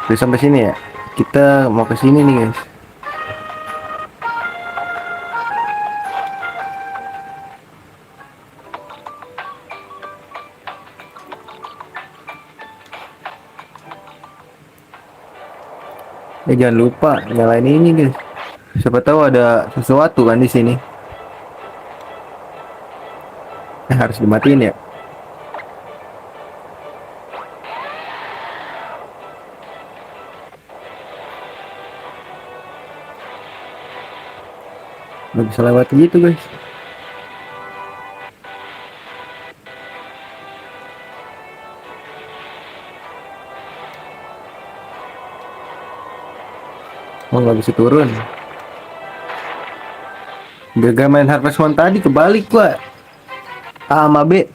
Udah sampai sini ya. Kita mau ke sini nih guys. Jangan lupa nyalain ini guys. Siapa tahu ada sesuatu kan di sini. Harus dimatiin ya. Nggak bisa lewat gitu guys. Oh nggak bisa turun. Gagal main Harvest Moon tadi kebalik gua. A sama B.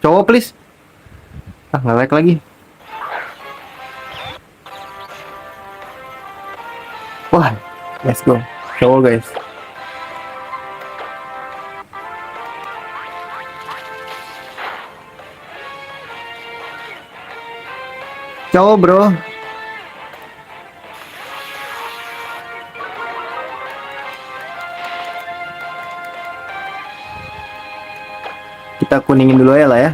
Cowok please. Ah nge-lag lagi. Wah, let's go. Cowok guys. Cowok bro. Kita kuningin dulu ya lah ya.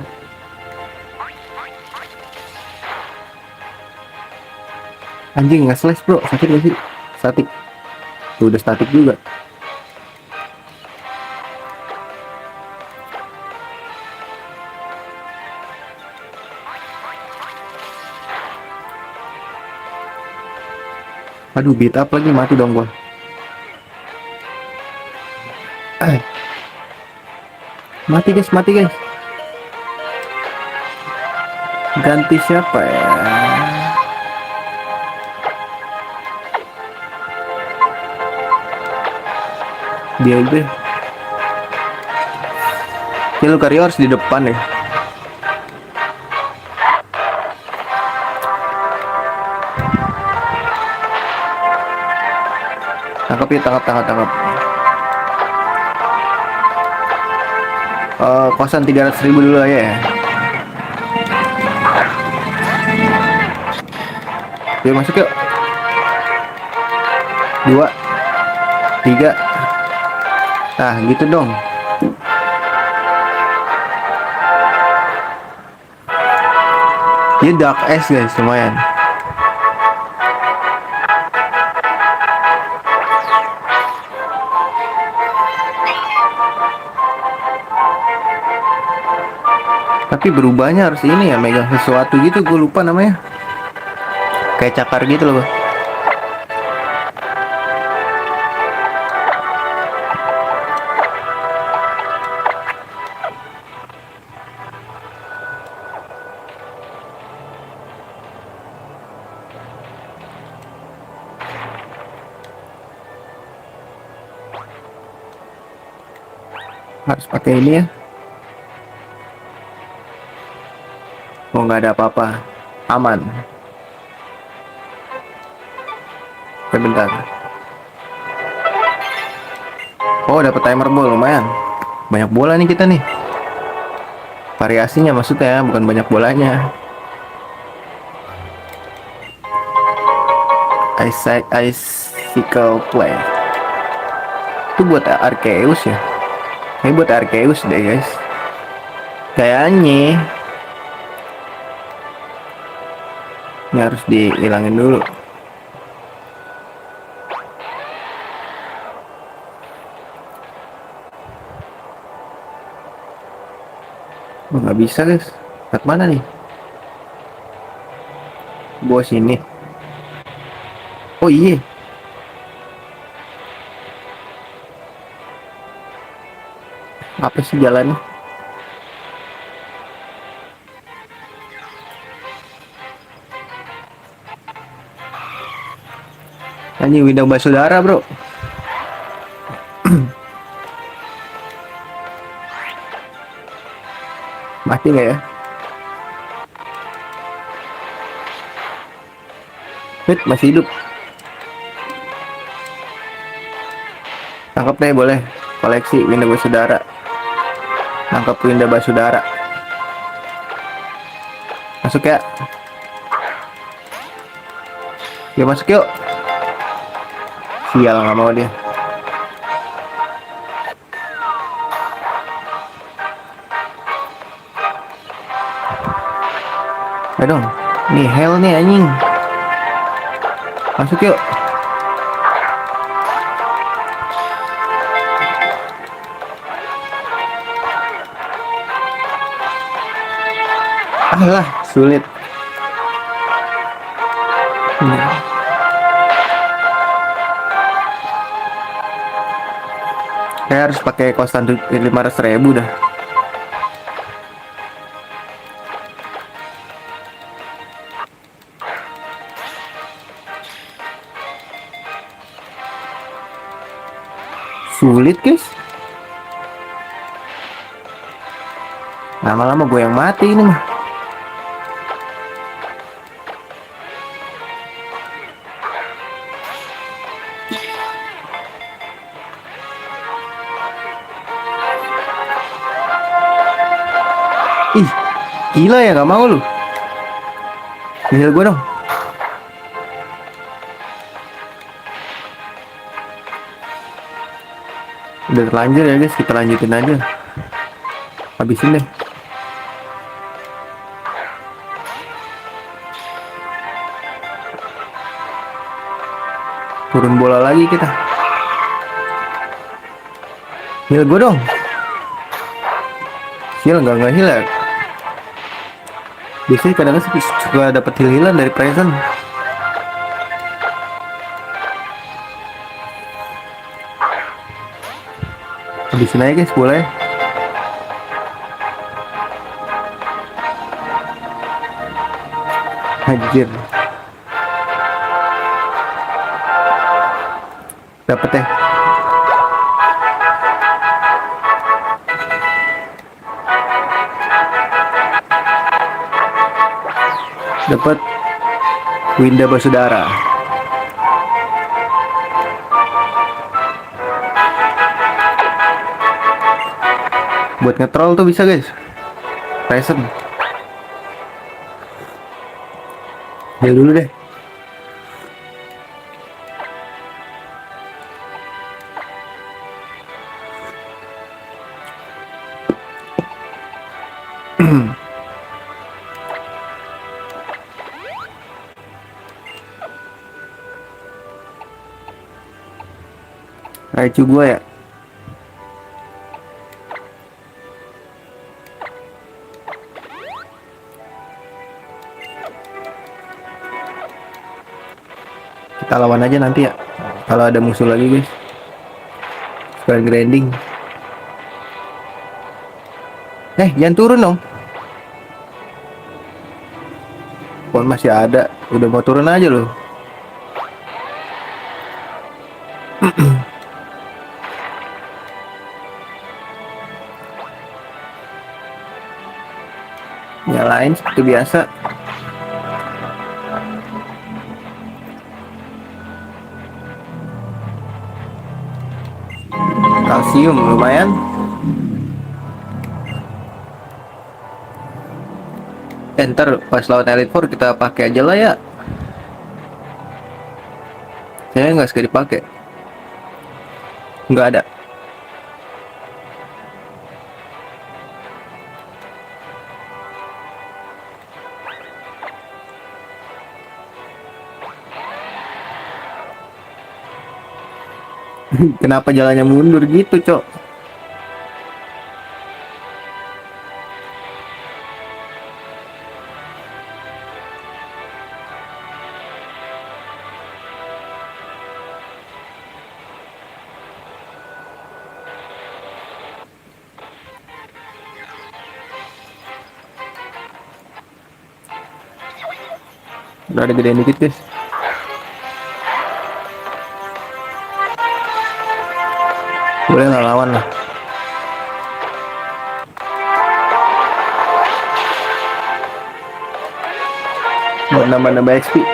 Anjing nggak slash bro, sakit gak sih? Statik. Tuh udah statik juga. Aduh beat up lagi, mati dong gua. Mati guys, mati guys. Ganti siapa ya? Dia deh. Lucario harus di depan ya. Tangkap ya, tangkap. Kosan 300.000 dulu aja ya. Yuk masuk yuk. 2 3. Nah gitu dong. Ini dark S guys, lumayan. Tapi berubahnya harus ini ya, megang sesuatu gitu, gue lupa namanya. Kayak cakar gitu loh. Harus pakai ini ya. Oh nggak ada apa-apa, aman. Bentar. Oh dapat timer ball, lumayan. Banyak bola nih kita nih. Variasinya maksudnya, bukan banyak bolanya. Icicle play. Itu buat Arceus ya? Ini buat Arceus deh guys. Kayaknya ini harus dihilangin dulu. Oh, nggak bisa guys. Lewat mana nih? Bawah sini. Oh iya. Apa sih jalannya? Anjing Winda Basudara bro. Mati nggak ya? Masih hidup. Tangkap deh boleh. Koleksi Winda Basudara. Tangkap Winda Basudara. Masuk ya. Yuk masuk yuk. Sial nggak mau dia. Ayo dong. Nih hell nih anjing. Masuk yuk. Alah, sulit. Kayak harus pakai kostan 500.000 dah. Sulit guys. Lama-lama gue yang mati ini mah. Ih, gila ya, gak mau lu. Heal gue dong. Udah terlanjur ya guys, kita lanjutin aja. Habisin deh. Turun bola lagi kita. Heal gue dong. Heal nggak heal ya. Biasanya kadang-kadang suka dapet heal-healan dari present. Habisin aja guys, boleh. Anjir. Dapet ya. Dapat Winda Basudara. Buat ngetrol tuh bisa guys. Present. Ya dulu deh. Raichu gua ya. Kita lawan aja nanti ya. Kalau ada musuh lagi guys. Sekalian grinding. Jangan turun dong. Pohon masih ada. Udah mau turun aja loh. Nyalain seperti biasa. Kalsium lumayan. Ntar pas lawan Elite Four kita pakai aja lah ya. Saya nggak sekali dipakai. Nggak ada. Kenapa jalannya mundur gitu, Cok? Udah ada gedein dikit guys. Boleh nggak lawan lah. Buat nambah-nambah XP.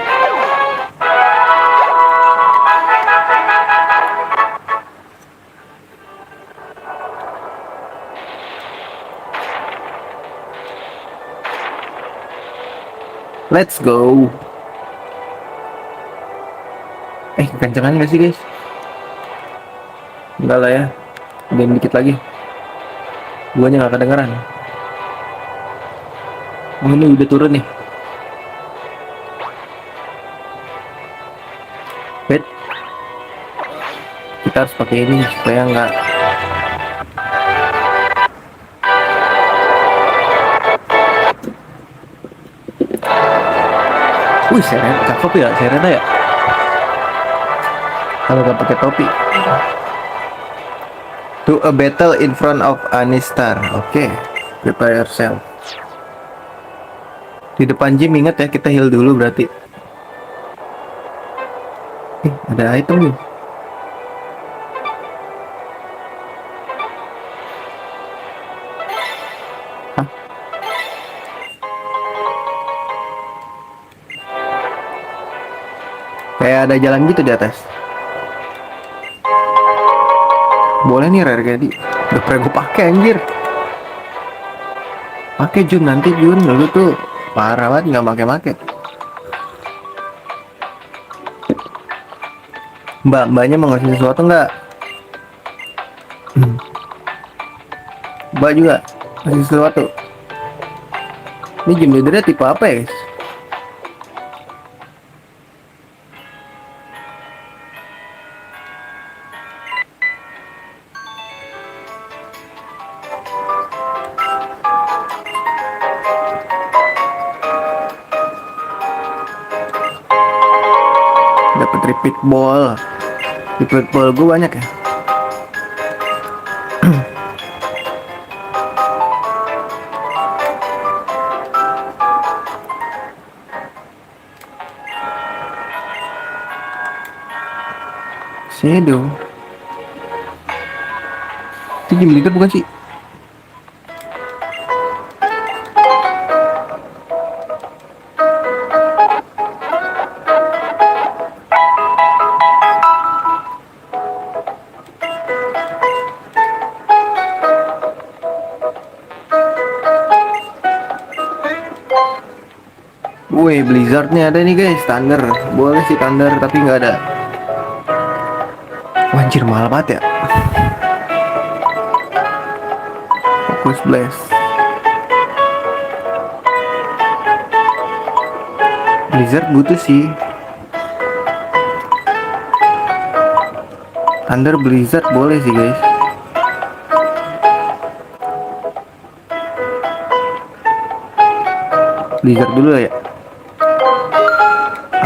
Let's go. Kencengan nggak sih guys? Enggak lah ya. Udah dikit lagi. Guanya nggak kedengeran. Oh ini udah turun nih. Wait, kita harus pakai ini supaya nggak. Wih, Serena, cakep ya Serena ya. Kalau nggak pakai topi. To a battle in front of Anistar. Oke, prepare yourself. Di depan gym ingat ya, kita heal dulu berarti. Ada item nih. Hah? Kayak ada jalan gitu di atas. Boleh nih rare candy. Udah pernah gue pakai anjir. Pakai Jun, nanti Jun dulu tuh parah banget nggak pakai. Mbaknya mau ngasih sesuatu nggak? Mbak juga ngasih sesuatu. Ini gym leadernya tipe apa ya guys? Dapat repeat ball. Repeat ball gue banyak ya. Shadow. Itu gym leader bukan sih? Wih, Blizzardnya ada nih guys, Thunder. Boleh sih Thunder, tapi nggak ada. Wanjir, mahal banget ya. Focus Blast. Blizzard butuh sih. Thunder Blizzard boleh sih guys. Blizzard dulu ya.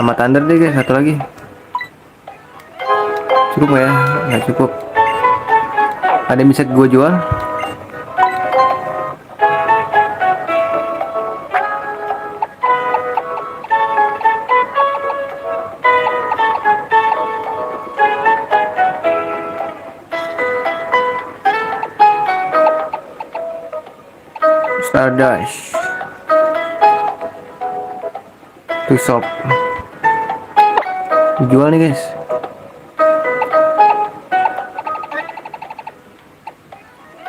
Sama Thunder deh guys, satu lagi. Cukup nggak ya? Nggak cukup. Ada yang bisa gue jual? Stardust. Tuh shop. Jual nih guys.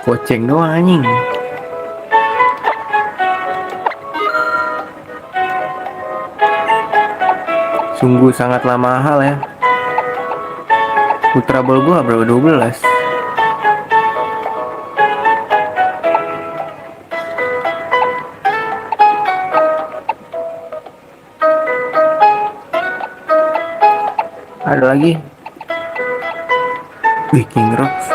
Goceng doang anjing. Sungguh sangatlah mahal ya. Ultra Ball gua berapa? 12. Ada lagi. Wih, King Rocks.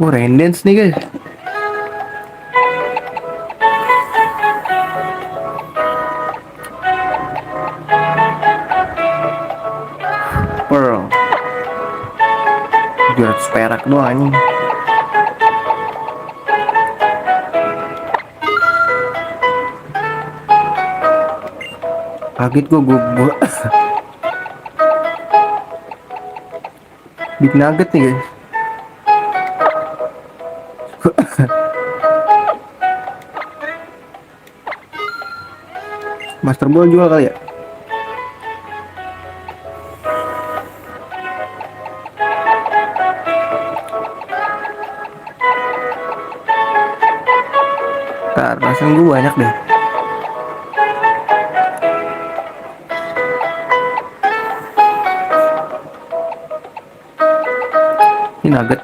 Oh, Raindance nih guys. Pearl. 700 perak doang anjing. Kaget gue Big Nugget nih guys. Master Ball juga kali ya. perasaan gue banyak deh. Ini nugget.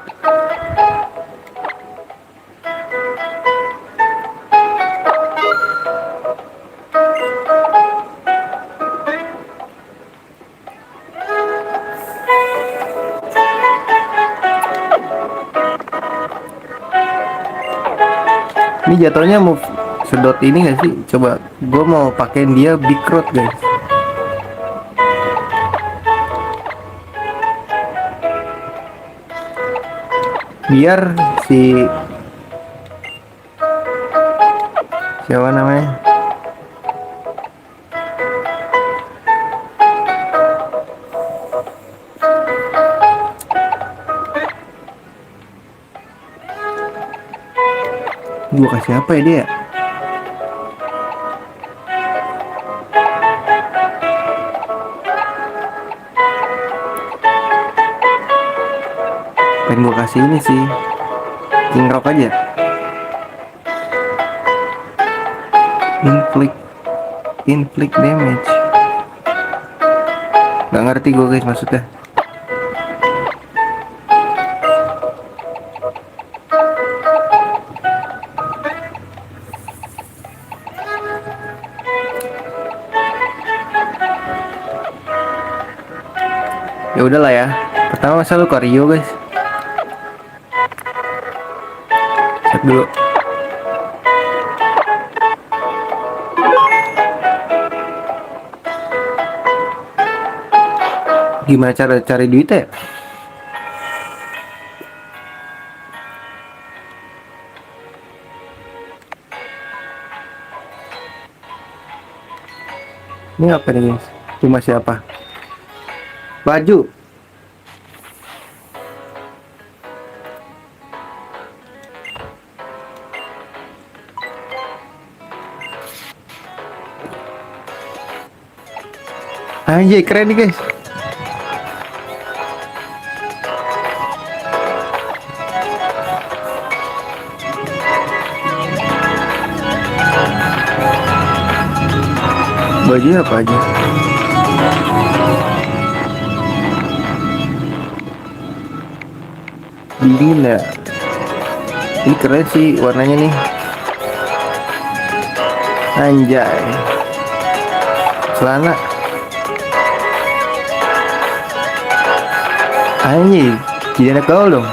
Ini jatuhnya mau sedot ini gak sih? Coba gue mau pakein dia big rod guys. Biar si siapa namanya? Gue kasih apa ya dia? Pengen gue kasih ini sih, King Rock aja. Inflict damage. Gak ngerti gue guys maksudnya. Ya udahlah ya. Pertama masa lu ke Rio guys. Cek dulu. Gimana cara cari duitnya ya? Ini apa nih guys? Cuma siapa? Baju. Anjay keren nih guys. Baju apa aja? Dingin ya. Ini keren sih warnanya nih. Anjay. Celana. Anjay, jadi anak gaul dong.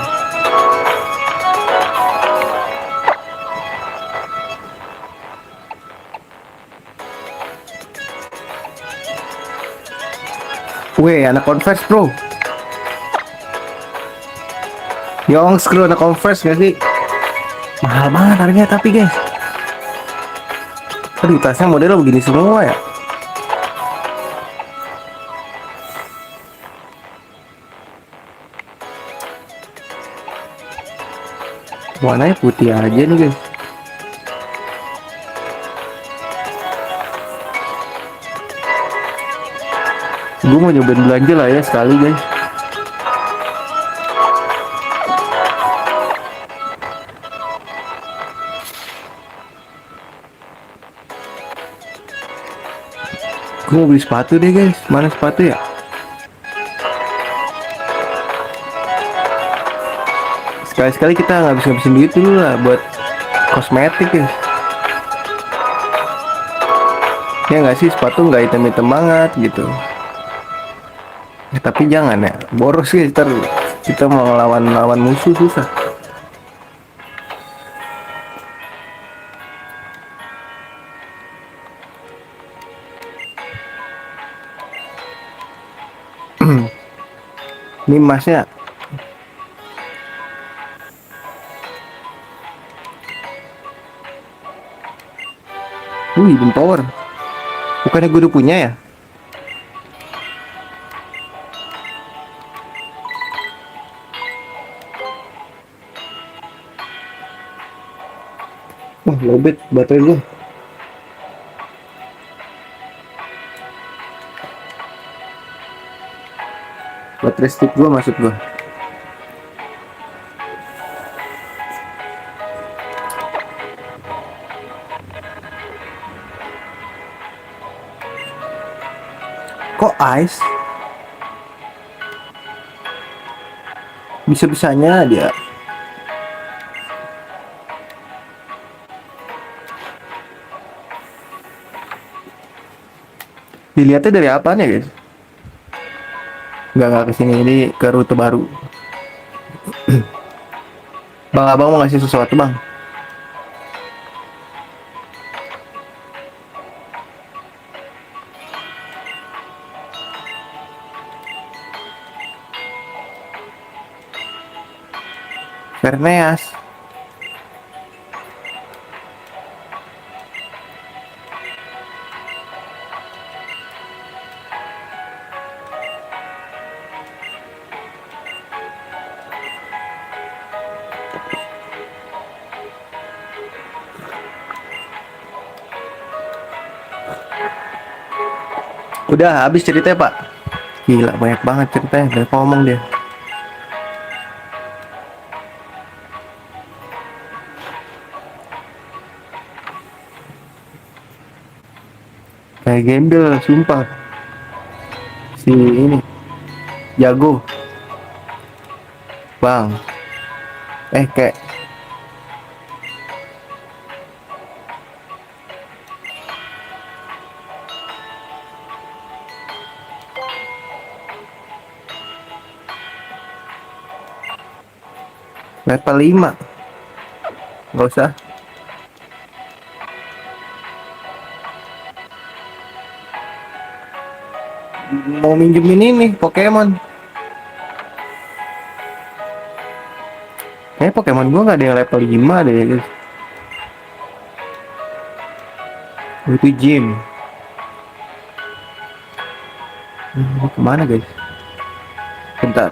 Weh, anak Converse bro. Yong screw anak Converse gak sih? Mahal banget harganya tapi guys. Aduh tasnya modelnya begini semua ya. Warnanya putih aja nih guys. Gue mau nyobain belanja lah ya sekali guys. Gue mau beli sepatu deh guys. Mana sepatu ya? Sekali-sekali kita ngabisin duit dulu lah buat kosmetik guys. Ya nggak sih, sepatu nggak hitam-hitam banget gitu. Ya, tapi jangan ya, boros guys, ntar kita mau lawan musuh susah. Ini emasnya. Wih, Boom Power. Bukannya gue udah punya ya? Wah, lobet baterai gue. Baterai stick gue maksud gue. Kok Ice? Bisa-bisanya dia. Dilihatnya dari apaan ya guys? Nggak kesini, ini ke rute baru. Bang abang mau ngasih sesuatu bang. Verneas. Udah habis ceritanya pak. Gila banyak banget ceritanya. Udah ngomong dia. Kayak gembel sumpah. Si ini jago bang. Kayak level 5. Nggak usah. Mau minjemin ini Pokemon. Pokemon gua nggak ada yang level 5 deh guys. Itu gym. Kemana guys? Bentar.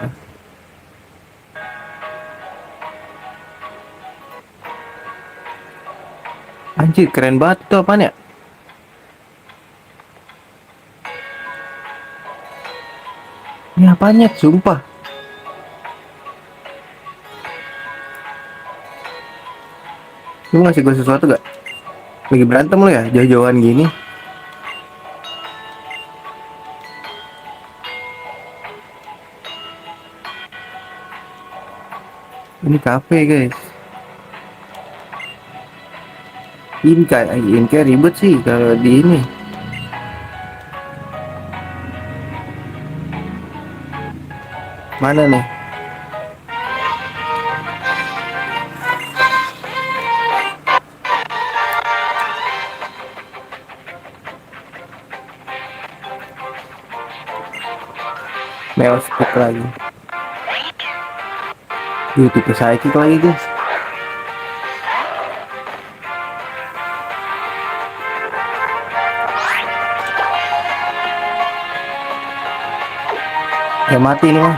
Anjir keren banget tuh apaan ya? Ini apanya sumpah. Lu ngasih gue sesuatu gak? Lagi berantem lu ya? Jauh-jauhan gini. Ini kafe guys. Ini kayak ribet sih kalau di ini. Mana nih? Meospok lagi. YouTube psychic lagi guys. Ya mati nih mah.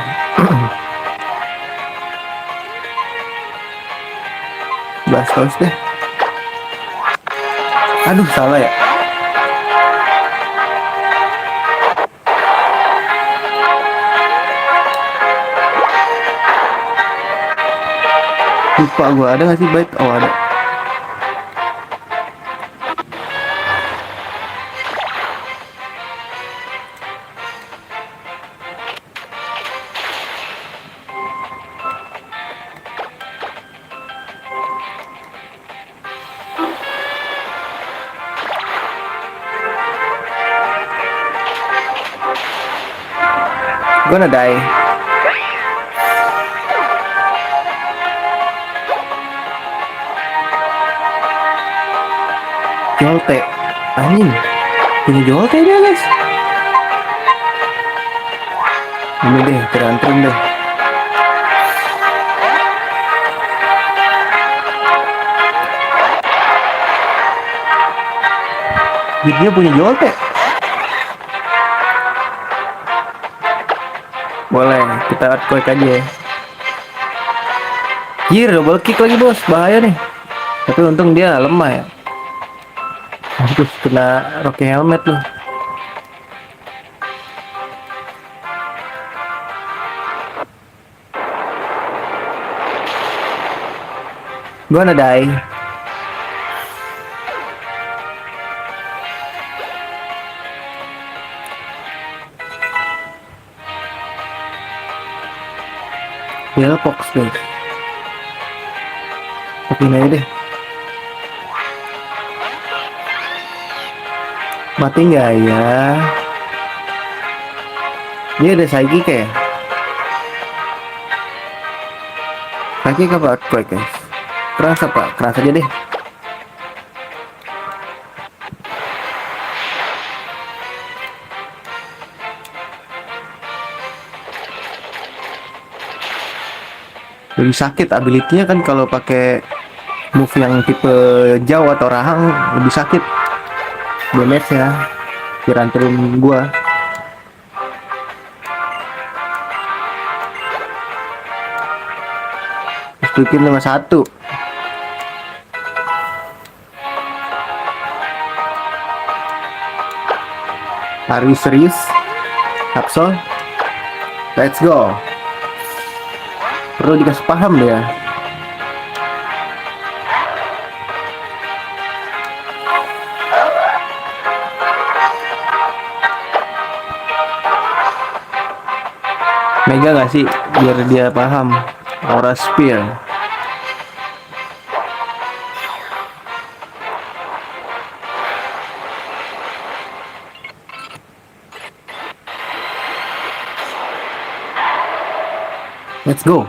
Blastos deh. Aduh salah ya. Lupa gua ada nggak sih bait? Oh ada. Gonna die. Jolte. Anjing. Punya Jolte dia guys. Ini deh, terantem deh. Dia punya Jolte. Boleh, kita earthquake aja ya. Jir, double kick lagi bos, bahaya nih. Tapi untung dia lemah ya. Terus kena Rocky Helmet loh. Gua die. Pillbox guys. Matiin aja deh. Mati nggak ya? Dia ada psychic ya? Psychic apa earthquake guys? Keras apa? Keras aja deh. Lebih sakit ability-nya kan kalau pakai move yang tipe jauh atau rahang lebih sakit damage ya. Kiranturin gua. Bikin 51. Are you serious? Absol? Let's go. Perlu dikasih paham dia. Mega gak sih biar dia paham. Aura Spear. Let's go.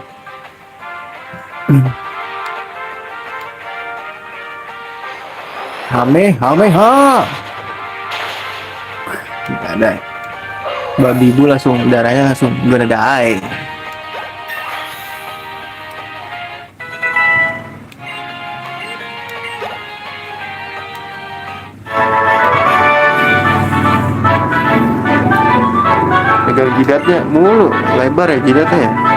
Hame, ha. Tidak ada. Babi bu langsung darahnya langsung gonna die. Pegang jidatnya mulu, lebar ya jidatnya ya.